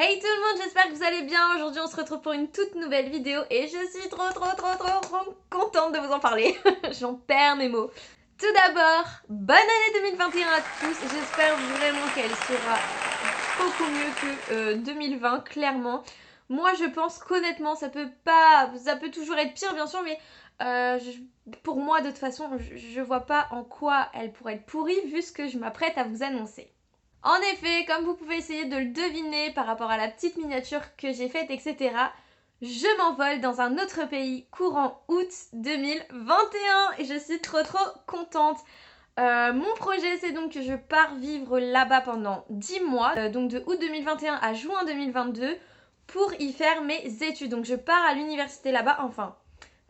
Hey tout le monde, j'espère que vous allez bien. Aujourd'hui on se retrouve pour une toute nouvelle vidéo et je suis trop contente de vous en parler. J'en perds mes mots. Tout d'abord, bonne année 2021 à tous. J'espère vraiment qu'elle sera beaucoup mieux que 2020, clairement. Moi je pense qu'honnêtement ça peut toujours être pire bien sûr, mais pour moi de toute façon je vois pas en quoi elle pourrait être pourrie vu ce que je m'apprête à vous annoncer. En effet, comme vous pouvez essayer de le deviner par rapport à la petite miniature que j'ai faite, etc., je m'envole dans un autre pays courant août 2021 et je suis trop contente. Mon projet, c'est donc que je pars vivre là-bas pendant 10 mois, donc de août 2021 à juin 2022, pour y faire mes études. Donc je pars à l'université là-bas, enfin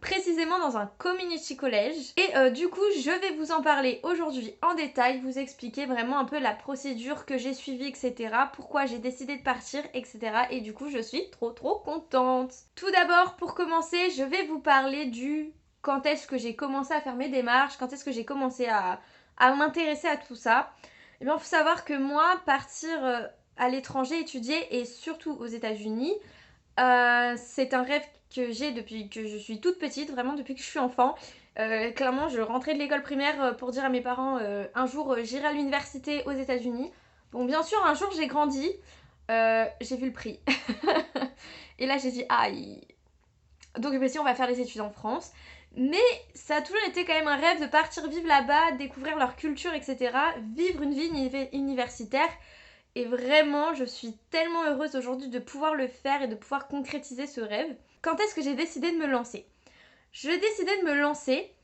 précisément dans un community college. Et du coup, je vais vous en parler aujourd'hui en détail, vous expliquer vraiment un peu la procédure que j'ai suivie, etc. Pourquoi j'ai décidé de partir, etc. Et du coup, je suis trop contente. Tout d'abord, pour commencer, je vais vous parler du quand est-ce que j'ai commencé à faire mes démarches, quand est-ce que j'ai commencé à m'intéresser à tout ça. Et bien, il faut savoir que moi, partir à l'étranger étudier, et surtout aux États-Unis, c'est un rêve que j'ai depuis que je suis toute petite, vraiment depuis que je suis enfant. Clairement, je rentrais de l'école primaire pour dire à mes parents un jour j'irai à l'université aux États-Unis. Bon, bien sûr, un jour j'ai grandi, j'ai vu le prix. Et là j'ai dit aïe. Donc, si on va faire les études en France. Mais ça a toujours été quand même un rêve de partir vivre là-bas, découvrir leur culture, etc. Vivre une vie universitaire. Et vraiment, je suis tellement heureuse aujourd'hui de pouvoir le faire et de pouvoir concrétiser ce rêve. Quand est-ce que j'ai décidé de me lancer? Je décidé de me lancer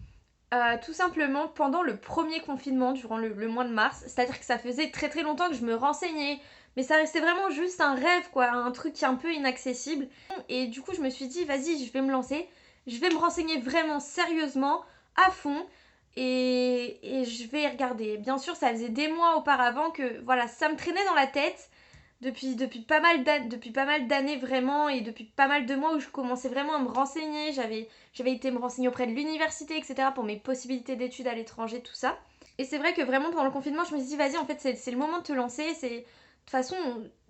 tout simplement pendant le premier confinement, durant le mois de mars. C'est-à-dire que ça faisait très longtemps que je me renseignais, mais ça restait vraiment juste un rêve, quoi, un truc qui est un peu inaccessible. Et du coup, je me suis dit, vas-y, je vais me lancer. Je vais me renseigner vraiment sérieusement, à fond. Et je vais regarder. Bien sûr, ça faisait des mois auparavant que voilà, ça me traînait dans la tête depuis pas mal d'années vraiment, et depuis pas mal de mois où je commençais vraiment à me renseigner. J'avais été me renseigner auprès de l'université, etc. pour mes possibilités d'études à l'étranger, tout ça. Et c'est vrai que vraiment pendant le confinement, je me suis dit, vas-y, en fait, c'est le moment de te lancer. De toute façon,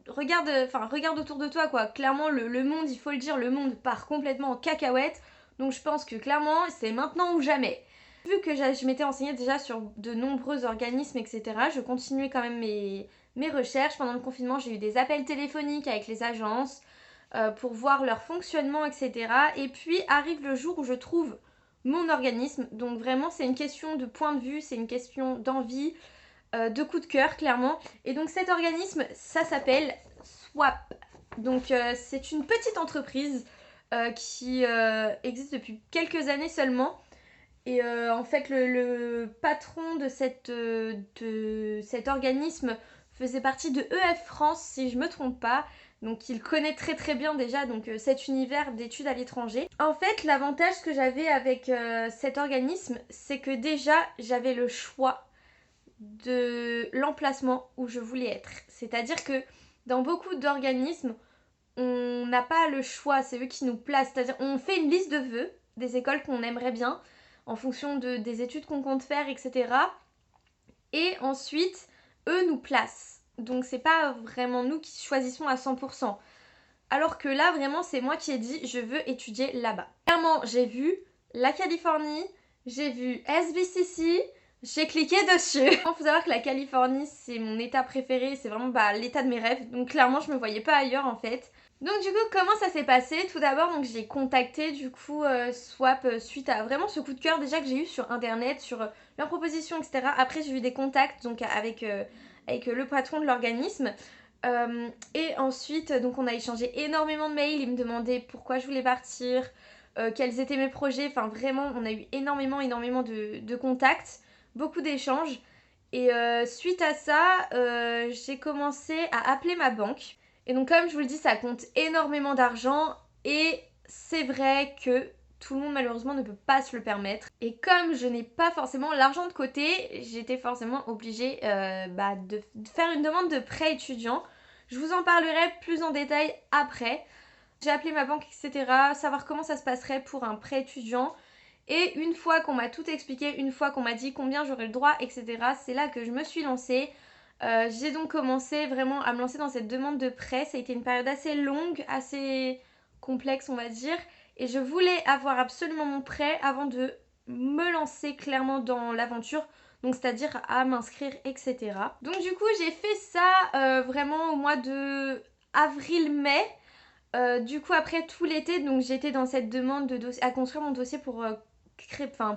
regarde autour de toi, quoi. Clairement, le monde, il faut le dire, le monde part complètement en cacahuète. Donc je pense que clairement, c'est maintenant ou jamais. Vu que je m'étais renseignée déjà sur de nombreux organismes, etc., je continuais quand même mes recherches. Pendant le confinement, j'ai eu des appels téléphoniques avec les agences pour voir leur fonctionnement, etc. Et puis arrive le jour où je trouve mon organisme. Donc vraiment, c'est une question de point de vue, c'est une question d'envie, de coup de cœur, clairement. Et donc cet organisme, ça s'appelle Swap. Donc c'est une petite entreprise qui existe depuis quelques années seulement. Et en fait, le patron de cet organisme faisait partie de EF France, si je me trompe pas. Donc il connaît très bien déjà donc, cet univers d'études à l'étranger. En fait, l'avantage que j'avais avec cet organisme, c'est que déjà j'avais le choix de l'emplacement où je voulais être. C'est-à-dire que dans beaucoup d'organismes, on n'a pas le choix, c'est eux qui nous placent. C'est-à-dire on fait une liste de vœux des écoles qu'on aimerait bien en fonction des études qu'on compte faire, etc. Et ensuite, eux nous placent. Donc c'est pas vraiment nous qui choisissons à 100%. Alors que là, vraiment, c'est moi qui ai dit je veux étudier là-bas. Clairement, j'ai vu la Californie, j'ai vu SBCC, j'ai cliqué dessus. Il faut savoir que la Californie, c'est mon état préféré, c'est vraiment l'état de mes rêves. Donc clairement, je me voyais pas ailleurs en fait. Donc du coup, comment ça s'est passé? Tout d'abord, donc j'ai contacté du coup Swap suite à vraiment ce coup de cœur déjà que j'ai eu sur internet, sur leurs propositions, etc. Après, j'ai eu des contacts donc avec le patron de l'organisme. Et ensuite, donc on a échangé énormément de mails. Il me demandait pourquoi je voulais partir, quels étaient mes projets. Enfin, vraiment, on a eu énormément de contacts, beaucoup d'échanges. Et suite à ça, j'ai commencé à appeler ma banque. Et donc, comme je vous le dis, ça compte énormément d'argent. Et c'est vrai que tout le monde, malheureusement, ne peut pas se le permettre. Et comme je n'ai pas forcément l'argent de côté, j'étais forcément obligée de faire une demande de prêt étudiant. Je vous en parlerai plus en détail après. J'ai appelé ma banque, etc. Savoir comment ça se passerait pour un prêt étudiant. Et une fois qu'on m'a tout expliqué, une fois qu'on m'a dit combien j'aurais le droit, etc., c'est là que je me suis lancée. J'ai donc commencé vraiment à me lancer dans cette demande de prêt. Ça a été une période assez longue, assez complexe on va dire. Et je voulais avoir absolument mon prêt avant de me lancer clairement dans l'aventure. Donc c'est-à-dire à m'inscrire, etc. Donc du coup j'ai fait ça vraiment au mois de avril-mai. Du coup après tout l'été, donc j'étais dans cette demande de dossier, à construire mon dossier pour,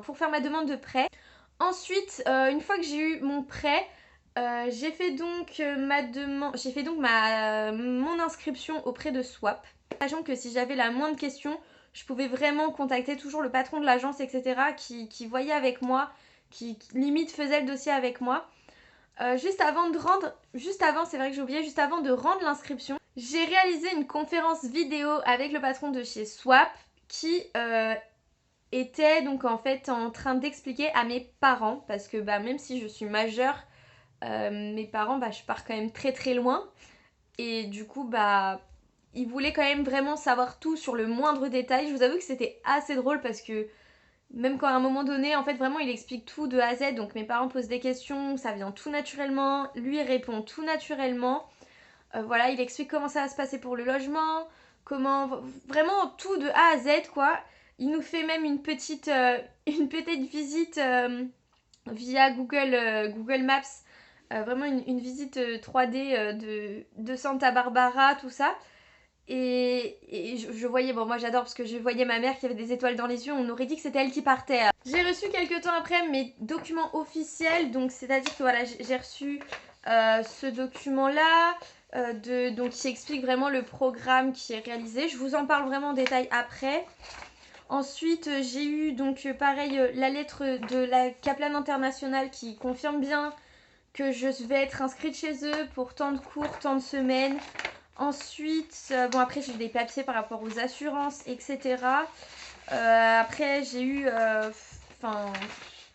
pour faire ma demande de prêt. Ensuite, une fois que j'ai eu mon prêt, j'ai fait donc mon inscription auprès de Swap. Sachant que si j'avais la moindre question, je pouvais vraiment contacter toujours le patron de l'agence, etc. qui voyait avec moi, qui limite faisait le dossier avec moi. Juste avant, c'est vrai que j'ai oublié, juste avant de rendre l'inscription, j'ai réalisé une conférence vidéo avec le patron de chez Swap qui était donc en fait en train d'expliquer à mes parents, parce que même si je suis majeure, mes parents, je pars quand même très très loin. Et du coup, ils voulaient quand même vraiment savoir tout sur le moindre détail. Je vous avoue que c'était assez drôle parce que même quand à un moment donné, en fait, vraiment, il explique tout de A à Z. Donc mes parents posent des questions, ça vient tout naturellement. Lui répond tout naturellement. Voilà, il explique comment ça va se passer pour le logement, comment... Vraiment tout de A à Z, quoi. Il nous fait même une petite visite via Google Maps. Vraiment une visite 3D de Santa Barbara, tout ça. Et je voyais, bon moi j'adore parce que je voyais ma mère qui avait des étoiles dans les yeux, on aurait dit que c'était elle qui partait. J'ai reçu quelques temps après mes documents officiels, donc c'est-à-dire que voilà, j'ai reçu ce document-là, donc qui explique vraiment le programme qui est réalisé. Je vous en parle vraiment en détail après. Ensuite, j'ai eu donc pareil la lettre de la Kaplan International qui confirme bien que je vais être inscrite chez eux pour tant de cours, tant de semaines. Ensuite, bon après j'ai eu des papiers par rapport aux assurances, etc. Après j'ai eu,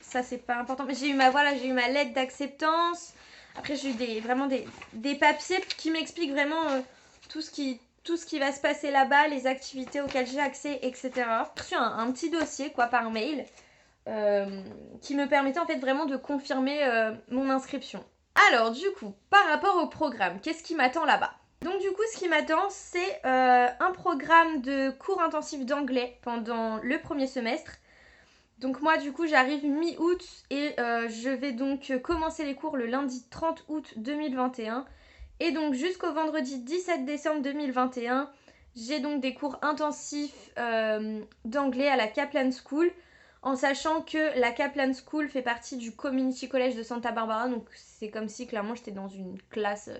ça c'est pas important, mais j'ai eu ma lettre d'acceptance. Après j'ai eu vraiment des papiers qui m'expliquent vraiment tout ce qui va se passer là-bas, les activités auxquelles j'ai accès, etc. J'ai reçu un petit dossier quoi par mail qui me permettait en fait vraiment de confirmer mon inscription. Alors du coup, par rapport au programme, qu'est-ce qui m'attend là-bas ? Donc du coup, ce qui m'attend, c'est un programme de cours intensifs d'anglais pendant le premier semestre. Donc moi, du coup, j'arrive mi-août et je vais donc commencer les cours le lundi 30 août 2021. Et donc jusqu'au vendredi 17 décembre 2021, j'ai donc des cours intensifs d'anglais à la Kaplan School, en sachant que la Kaplan School fait partie du Community College de Santa Barbara. Donc c'est comme si clairement j'étais dans une classe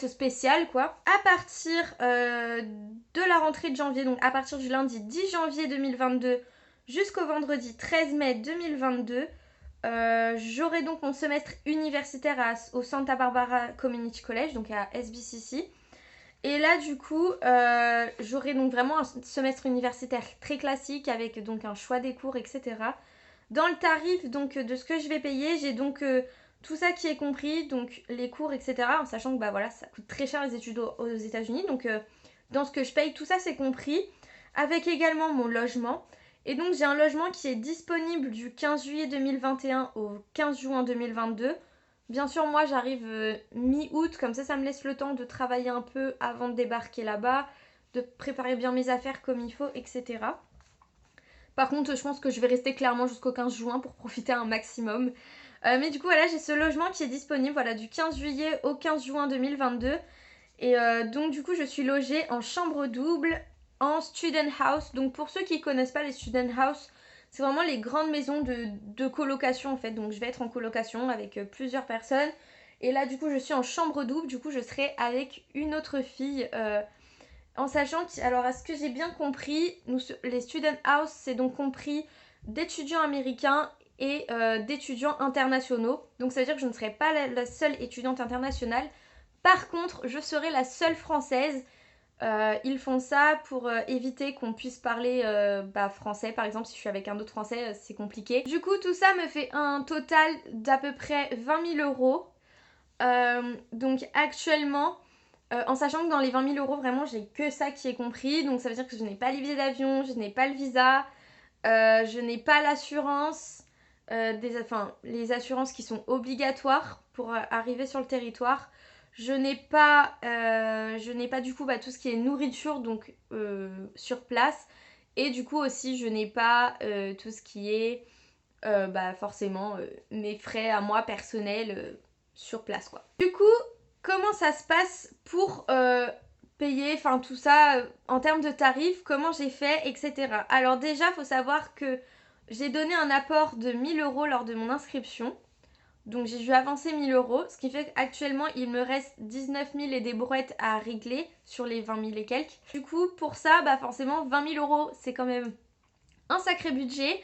spéciale quoi. À partir de la rentrée de janvier, donc à partir du lundi 10 janvier 2022 jusqu'au vendredi 13 mai 2022, j'aurai donc mon semestre universitaire au Santa Barbara Community College, donc à SBCC. Et là du coup, j'aurai donc vraiment un semestre universitaire très classique avec donc un choix des cours, etc. Dans le tarif donc de ce que je vais payer, j'ai donc tout ça qui est compris, donc les cours, etc. En sachant que ça coûte très cher les études aux États-Unis. Donc dans ce que je paye, tout ça c'est compris. Avec également mon logement. Et donc j'ai un logement qui est disponible du 15 juillet 2021 au 15 juin 2022. Bien sûr, moi j'arrive mi-août, comme ça me laisse le temps de travailler un peu avant de débarquer là-bas, de préparer bien mes affaires comme il faut, etc. Par contre, je pense que je vais rester clairement jusqu'au 15 juin pour profiter un maximum. Mais du coup, voilà, j'ai ce logement qui est disponible du 15 juillet au 15 juin 2022. Et donc, du coup, je suis logée en chambre double en student house. Donc, pour ceux qui ne connaissent pas les student house, c'est vraiment les grandes maisons de colocation en fait. Donc, je vais être en colocation avec plusieurs personnes. Et là, du coup, je suis en chambre double. Du coup, je serai avec une autre fille. En sachant que, alors à ce que j'ai bien compris, les student house, c'est donc compris d'étudiants américains et d'étudiants internationaux. Donc ça veut dire que je ne serai pas la seule étudiante internationale. Par contre, je serai la seule française. Ils font ça pour éviter qu'on puisse parler français. Par exemple, si je suis avec un autre français, c'est compliqué. Du coup, tout ça me fait un total d'à peu près 20 000 euros. Donc actuellement... en sachant que dans les 20 000 euros, vraiment, j'ai que ça qui est compris. Donc ça veut dire que je n'ai pas les billets d'avion, je n'ai pas le visa, je n'ai pas l'assurance, les assurances qui sont obligatoires pour arriver sur le territoire. Je n'ai pas du coup tout ce qui est nourriture donc sur place. Et du coup aussi je n'ai pas tout ce qui est forcément mes frais à moi personnels sur place quoi. Du coup, comment ça se passe pour payer, enfin tout ça en termes de tarifs, comment j'ai fait, etc. Alors déjà, faut savoir que j'ai donné un apport de 1000 € lors de mon inscription. Donc j'ai dû avancer 1000 €, ce qui fait qu'actuellement il me reste 19 000 et des brouettes à régler sur les 20 000 et quelques. Du coup, pour ça, forcément 20 000 € c'est quand même un sacré budget.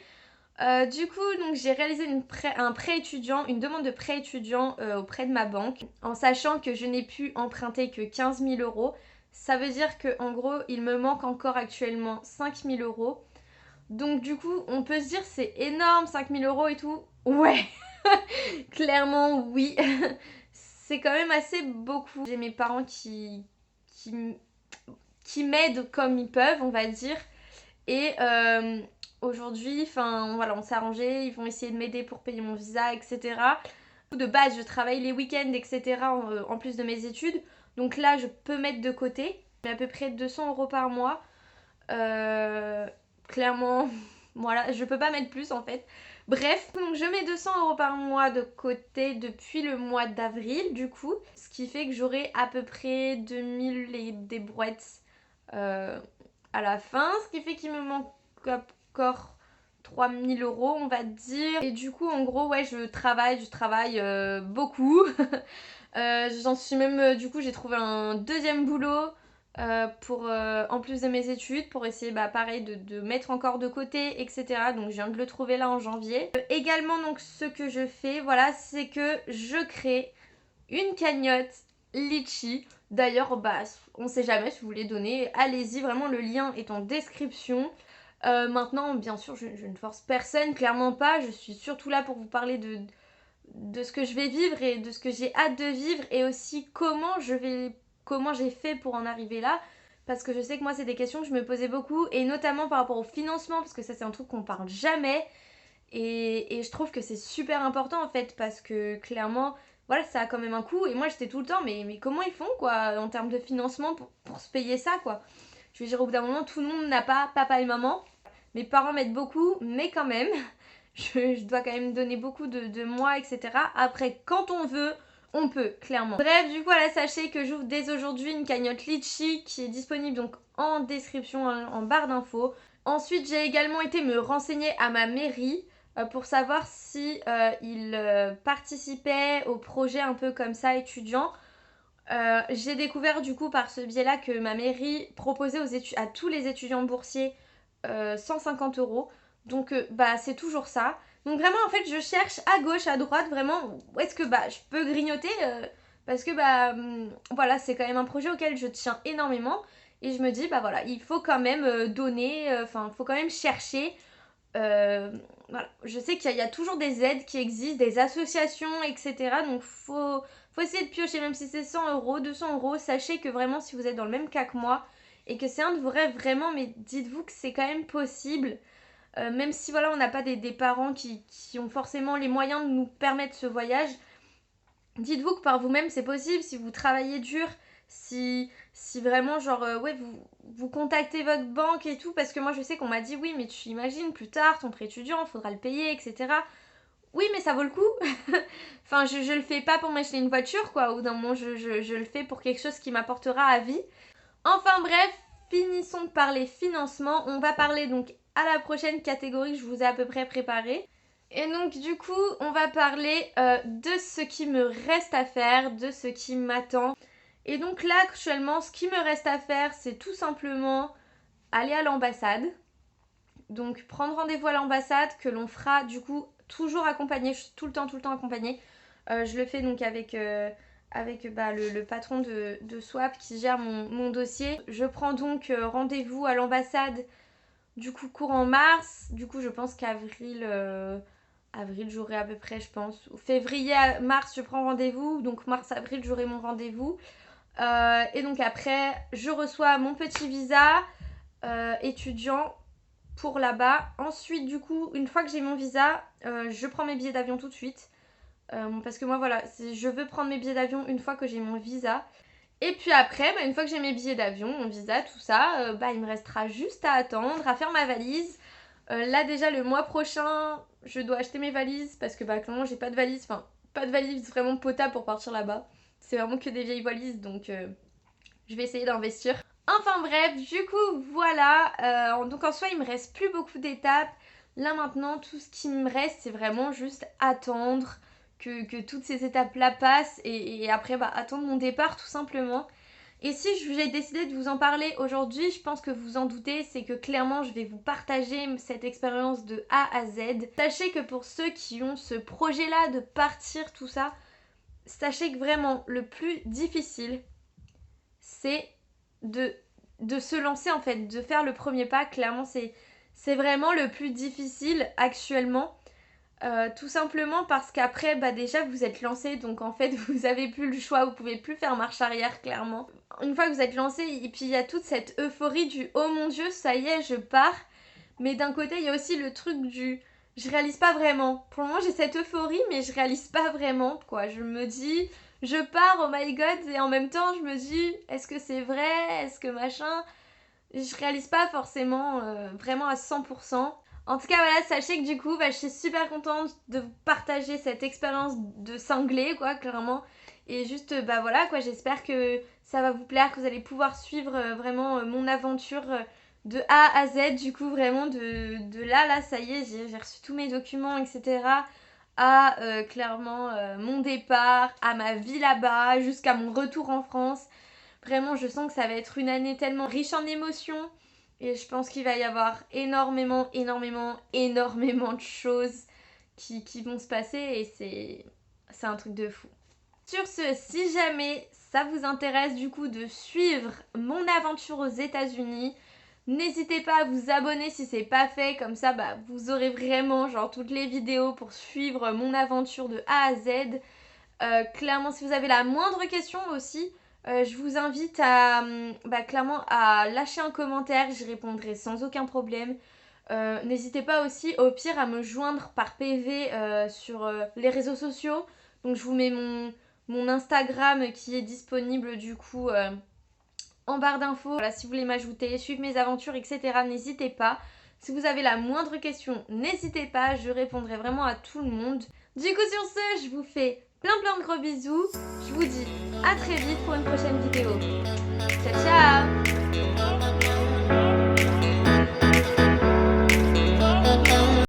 Du coup, donc j'ai réalisé un prêt étudiant, une demande de prêt étudiant auprès de ma banque, en sachant que je n'ai pu emprunter que 15 000 €. Ça veut dire qu'en gros, il me manque encore actuellement 5 000 €. Donc du coup, on peut se dire c'est énorme, 5 000 € et tout. Ouais, clairement oui. C'est quand même assez beaucoup. J'ai mes parents qui m'aident comme ils peuvent, on va dire. Et aujourd'hui, on s'est arrangé, ils vont essayer de m'aider pour payer mon visa, etc. De base, je travaille les week-ends, etc. en plus de mes études. Donc là, je peux mettre de côté. Mais à peu près 200 € par mois. Clairement, voilà, je peux pas mettre plus en fait. Bref, donc je mets 200 € par mois de côté depuis le mois d'avril du coup. Ce qui fait que j'aurai à peu près 2000 et des brouettes à la fin. Ce qui fait qu'il me manque encore 3000 € on va dire. Et du coup en gros ouais je travaille beaucoup. J'en suis même du coup j'ai trouvé un deuxième boulot en plus de mes études pour essayer pareil de mettre encore de côté etc. Donc je viens de le trouver là en janvier. Également donc ce que je fais voilà c'est que je crée une cagnotte Litchi. D'ailleurs on sait jamais si vous voulez donner, allez-y vraiment le lien est en description. Maintenant bien sûr je ne force personne, clairement pas, je suis surtout là pour vous parler de ce que je vais vivre et de ce que j'ai hâte de vivre et aussi comment j'ai fait pour en arriver là parce que je sais que moi c'est des questions que je me posais beaucoup et notamment par rapport au financement parce que ça c'est un truc qu'on parle jamais et je trouve que c'est super important en fait parce que clairement voilà ça a quand même un coût et moi j'étais tout le temps mais comment ils font quoi en termes de financement pour se payer ça quoi. Je veux dire au bout d'un moment tout le monde n'a pas papa et maman, mes parents m'aident beaucoup mais quand même je dois quand même donner beaucoup de moi, etc. Après, quand on veut, on peut, clairement. Bref, du coup, voilà, sachez que j'ouvre dès aujourd'hui une cagnotte Litchi qui est disponible donc en description, en barre d'infos. Ensuite, j'ai également été me renseigner à ma mairie pour savoir si ils participaient au projet un peu comme ça, étudiant. J'ai découvert du coup par ce biais-là que ma mairie proposait à tous les étudiants boursiers 150 €. Donc c'est toujours ça. Donc vraiment en fait je cherche à gauche, à droite vraiment où est-ce que je peux grignoter parce que voilà c'est quand même un projet auquel je tiens énormément et je me dis voilà il faut quand même donner, il faut quand même chercher. Voilà. Je sais qu'il y a toujours des aides qui existent, des associations, etc. Donc faut essayer de piocher, même si c'est 100 €, 200 €. Sachez que vraiment, si vous êtes dans le même cas que moi et que c'est un de vos rêves vraiment, mais dites-vous que c'est quand même possible. Même si voilà, on n'a pas des parents qui ont forcément les moyens de nous permettre ce voyage. Dites-vous que par vous-même, c'est possible si vous travaillez dur, si vraiment genre vous contactez votre banque et tout, parce que moi je sais qu'on m'a dit oui mais tu imagines plus tard ton prêt étudiant faudra le payer etc. Oui mais ça vaut le coup. Enfin je le fais pas pour m'acheter une voiture quoi, ou d'un moment je le fais pour quelque chose qui m'apportera à vie. Enfin bref, finissons de parler financement, on va parler donc à la prochaine catégorie que je vous ai à peu près préparée. Et donc du coup on va parler de ce qui me reste à faire, de ce qui m'attend. Et donc là actuellement ce qui me reste à faire c'est tout simplement aller à l'ambassade. Donc prendre rendez-vous à l'ambassade que l'on fera du coup toujours accompagné, je suis tout le temps accompagnée. Je le fais donc avec le patron de Swap qui gère mon dossier. Je prends donc rendez-vous à l'ambassade du coup courant mars. Du coup je pense qu'avril j'aurai à peu près je pense. Février à mars je prends rendez-vous. Donc mars-avril j'aurai mon rendez-vous. Et donc après je reçois mon petit visa étudiant. pour là-bas. Ensuite, du coup, une fois que j'ai mon visa, je prends mes billets d'avion tout de suite. Parce que moi, voilà, je veux prendre mes billets d'avion une fois que j'ai mon visa. Et puis après, une fois que j'ai mes billets d'avion, mon visa, tout ça, il me restera juste à attendre, à faire ma valise. Là, déjà, le mois prochain, je dois acheter mes valises parce que clairement, j'ai pas de valise. Enfin, pas de valise vraiment potable pour partir là-bas. C'est vraiment que des vieilles valises, donc je vais essayer d'investir. Enfin bref, du coup, voilà. Donc en soi, il me reste plus beaucoup d'étapes. Là maintenant, tout ce qui me reste, c'est vraiment juste attendre que toutes ces étapes-là passent et après, attendre mon départ tout simplement. Et si j'ai décidé de vous en parler aujourd'hui, je pense que vous en doutez, c'est que clairement je vais vous partager cette expérience de A à Z. Sachez que pour ceux qui ont ce projet-là de partir, tout ça, sachez que vraiment le plus difficile, c'est de se lancer en fait, de faire le premier pas. Clairement, c'est vraiment le plus difficile actuellement. Tout simplement parce qu'après, déjà vous êtes lancé, donc en fait vous avez plus le choix, vous pouvez plus faire marche arrière clairement. Une fois que vous êtes lancé, et puis il y a toute cette euphorie du oh mon dieu, ça y est, je pars. Mais d'un côté, il y a aussi le truc du je réalise pas vraiment. Pour le moment, j'ai cette euphorie, mais je réalise pas vraiment quoi. Je me dis je pars, oh my god, et en même temps je me dis est-ce que c'est vrai, est-ce que machin. Je réalise pas forcément vraiment à 100%. En tout cas, voilà, sachez que du coup, je suis super contente de vous partager cette expérience de cinglé, quoi, clairement. Et juste, voilà, quoi, j'espère que ça va vous plaire, que vous allez pouvoir suivre vraiment mon aventure de A à Z, du coup, vraiment, de là, ça y est, j'ai reçu tous mes documents, etc. À clairement mon départ, à ma vie là-bas, jusqu'à mon retour en France. Vraiment, je sens que ça va être une année tellement riche en émotions. Et je pense qu'il va y avoir énormément de choses qui vont se passer. Et c'est un truc de fou. Sur ce, si jamais ça vous intéresse du coup de suivre mon aventure aux États-Unis, n'hésitez pas à vous abonner si c'est pas fait. Comme ça, vous aurez vraiment genre toutes les vidéos pour suivre mon aventure de A à Z. Clairement, si vous avez la moindre question aussi, je vous invite à clairement à lâcher un commentaire, j'y répondrai sans aucun problème. N'hésitez pas aussi au pire à me joindre par PV sur les réseaux sociaux. Donc je vous mets mon Instagram qui est disponible du coup en barre d'infos. Voilà, si vous voulez m'ajouter, suivre mes aventures, etc. N'hésitez pas. Si vous avez la moindre question, n'hésitez pas, je répondrai vraiment à tout le monde. Du coup sur ce, je vous fais plein de gros bisous. Je vous dis à très vite pour une prochaine vidéo. Ciao ciao!